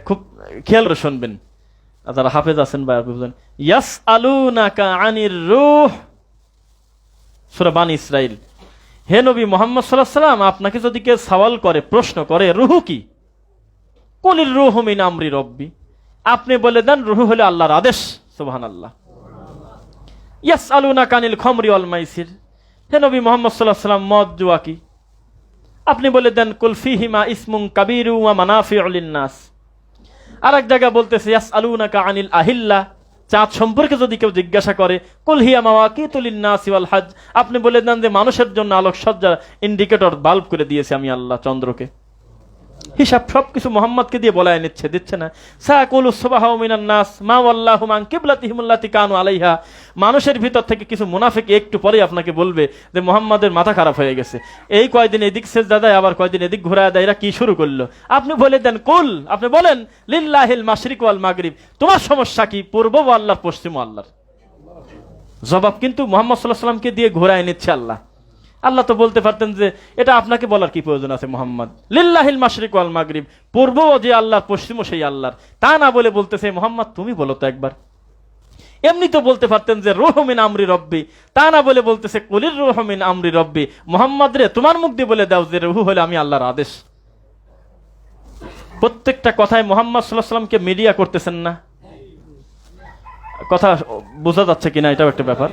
খুব খেয়াল করে শুনবেন যারা হাফেজ আছেন বা বুঝবেন। ইয়াসআলুনাকা আনির রূহ, সূরা বানী ইসরাইল। হে নবী মুহাম্মদ সাল্লাল্লাহু আলাইহি ওয়াসাল্লাম, আপনাকে যদি কেউ সওয়াল করে, প্রশ্ন করে রূহ কি, কুলির রূহু মিন আমরি রব্বি, আপনি বলে দেন রূহ হলো আল্লাহর আদেশ। সুবহানাল্লাহ। ইয়াসআলুনাকা আনিল খামরি ওয়াল মাইসির, হে নবী মুহাম্মদ সাল্লাল্লাহু আলাইহি ওয়াসাল্লাম, মদ জুয়া কি, আপনি বলে দেন কুল ফীহিমা ইসমুন কাবীরু ওয়া মানাফিউ লিন-নাস। আরেক জায়গা বলতেছে ইয়াসআলুনাকা আনিল আহিল্লা, চাঁদ সম্পর্কে যদি কেউ জিজ্ঞাসা করে কুল হিয়া মাওয়াকিতু লিন-নাসি ওয়াল হজ, আপনি বলে দেন যে মানুষের জন্য আলোকসজ্জা ইন্ডিকেটর বাল্ব করে দিয়েছে আমি আল্লাহ চন্দ্রকে। হিসাব সবকিছু মুহাম্মদকে দিয়ে বলায় দিচ্ছে না। সায়াকুলু সুবহাউ মিনান নাস মা ওয়াল্লাহু মান কিবলাতিহিম আল্লাতী কানু আলাইহা, মানুষের ভিতর থেকে কিছু মুনাফিক একটু পরেই আপনাকে বলবে যে মুহাম্মাদের মাথা খারাপ হয়ে গেছে, এই কয়দিন এদিক সেজদা দেয়, আবার কয়দিন এদিক ঘোরায় দেয়, এরা কি শুরু করলো। আপনি বলে দেন কুল, আপনি বলেন লিল্লাহিল মাশরিক ওয়াল মাগরিব, তোমার সমস্যা কি, পূর্ব ও আল্লাহর, পশ্চিম ও আল্লাহর। জবাব কিন্তু মুহাম্মদ সাল্লাল্লাহু আলাইহি ওয়াসাল্লামকে দিয়ে ঘোরায় নিচ্ছে আল্লাহ। আল্লাহ তো বলতে পারতেন যে এটা আপনাকে বলার কি প্রয়োজন আছে মুহাম্মদ, লিল্লাহিল মাশরিক ওয়াল মাগরিব, পূর্বও যে আল্লাহর, পশ্চিমও সেই আল্লাহর। তা না বলে বলতেছে মুহাম্মদ তুমি বলো তো একবার। এমনি তো বলতে পারতেন যে রূহু মিন আমরি রব্বি, তা না বলে বলতেছে কুলির রূহু মিন আমরি রব্বি। মুহাম্মদ রে, তোমার মুখ দিয়ে বলে দাও যে রূহু হলো আমি আল্লাহর আদেশ। প্রত্যেকটা কথায় মুহাম্মদ সাল্লাল্লাহু আলাইহি ওয়াসাল্লামকে মিডিয়া করতেছেন না। কথা বোঝা যাচ্ছে কিনা এটাও একটা ব্যাপার।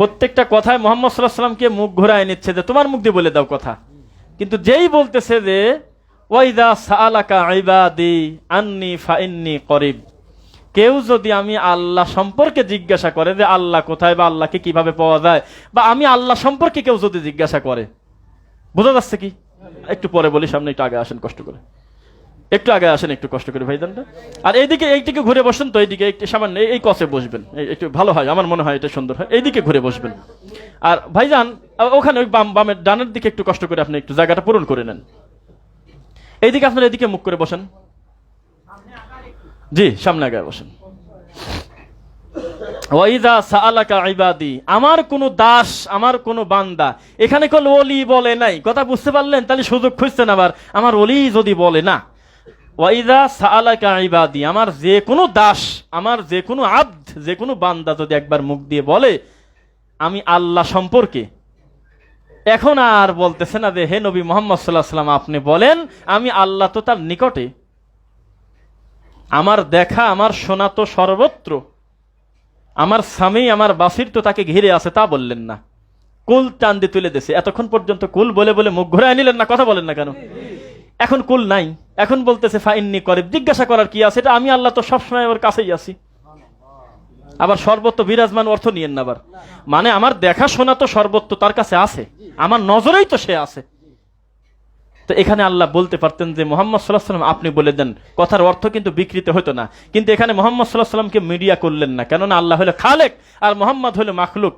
প্রত্যেকটা কথায় মুহাম্মদ সাল্লাল্লাহু আলাইহি ওয়াসাল্লামকে মুখ ঘোরায় নিচ্ছে যে তোমার মুখ দিয়ে বলে দাও কথা। কিন্তু যেই বলতেছে যে ওয়াইদা সাআলাকা ইবাদি আন্নী ফাইন্নী করিব, কেউ যদি আমি আল্লাহ সম্পর্কে জিজ্ঞাসা করে যে আল্লাহ কোথায় বা আল্লাহকে কিভাবে পাওয়া যায়, বা আমি আল্লাহ সম্পর্কে কেউ যদি জিজ্ঞাসা করে, বোঝা যাচ্ছে কি? একটু পরে বলি, সামনে একটু আগে আসেন কষ্ট করে, একটু আগে আসেন একটু কষ্ট করে ভাইজানটা। আর এইদিকে ঘুরে বসেন তো, এইদিকে একটু সামান্য এই কসে বসবেন, একটু ভালো হয়, আমার মনে হয় এটা সুন্দর হয়। এইদিকে ঘুরে বসবেন। আর ভাইজান ওখানে ওই বামের ডানের দিকে একটু কষ্ট করে আপনি একটু জায়গাটা পূরণ করে নেন। এইদিকে আপনার এদিকে মুখ করে বসেন, জি সামনে আগে বসেন। ওয়াইদা সাআলাকা ইবাদি, আমার কোন দাস, আমার কোন বান্দা, এখানে কোন ওলি বলে নাই, কথা বুঝতে পারলেন? তাহলে সুযোগ খুঁজছেন আবার, আমার ওলি যদি বলে না। ওয়াইদা সাআলাকা ইবাদি, আমার যে কোনো দাস, আমার যে কোনো আব্দ, যে কোনো বান্দা যদি একবার মুখ দিয়ে বলে আমি আল্লাহ সম্পর্কে, এখন আর বলতেছে না যে হে নবী মুহাম্মদ সাল্লাল্লাহু আলাইহি ওয়াসাল্লাম আপনি বলেন আমি আল্লাহ তো তার নিকটে, আমার দেখা আমার শোনা তো সর্বত্র, আমার স্বামী আমার বাসির তো তাকে ঘিরে আছে, তা বললেন না। কুল টান দিয়ে তুলে দিয়েছে। এতক্ষণ পর্যন্ত কুল বলে বলে মুখ ঘুরায় নিলেন না, কথা বলেন না কেন? এখন কুল নাই, এখন বলতেছে ফাইন্নী করিব, জিজ্ঞাসা করার কি আছে, এটা আমি আল্লাহ তো সবসময় ওর কাছেই আছি। আবার সর্বত্র বিরাজমান অর্থ নিয়েন না আবার, মানে আমার দেখা শোনা তো সর্বত্র তার কাছে আছে, আমার নজরেই তো সে আছে। তো এখানে আল্লাহ বলতে পারতেন যে মুহাম্মদ সাল্লাল্লাহু আলাইহি ওয়াসাল্লাম আপনি বলে দেন, কথার অর্থ কিন্তু বিকৃত হতো না। কিন্তু এখানে মুহাম্মদ সাল্লাল্লাহু আলাইহি ওয়াসাল্লামকে মিডিয়া করলেন না, কেননা আল্লাহ হলো খালেক আর মুহাম্মদ হলো মাখলুক।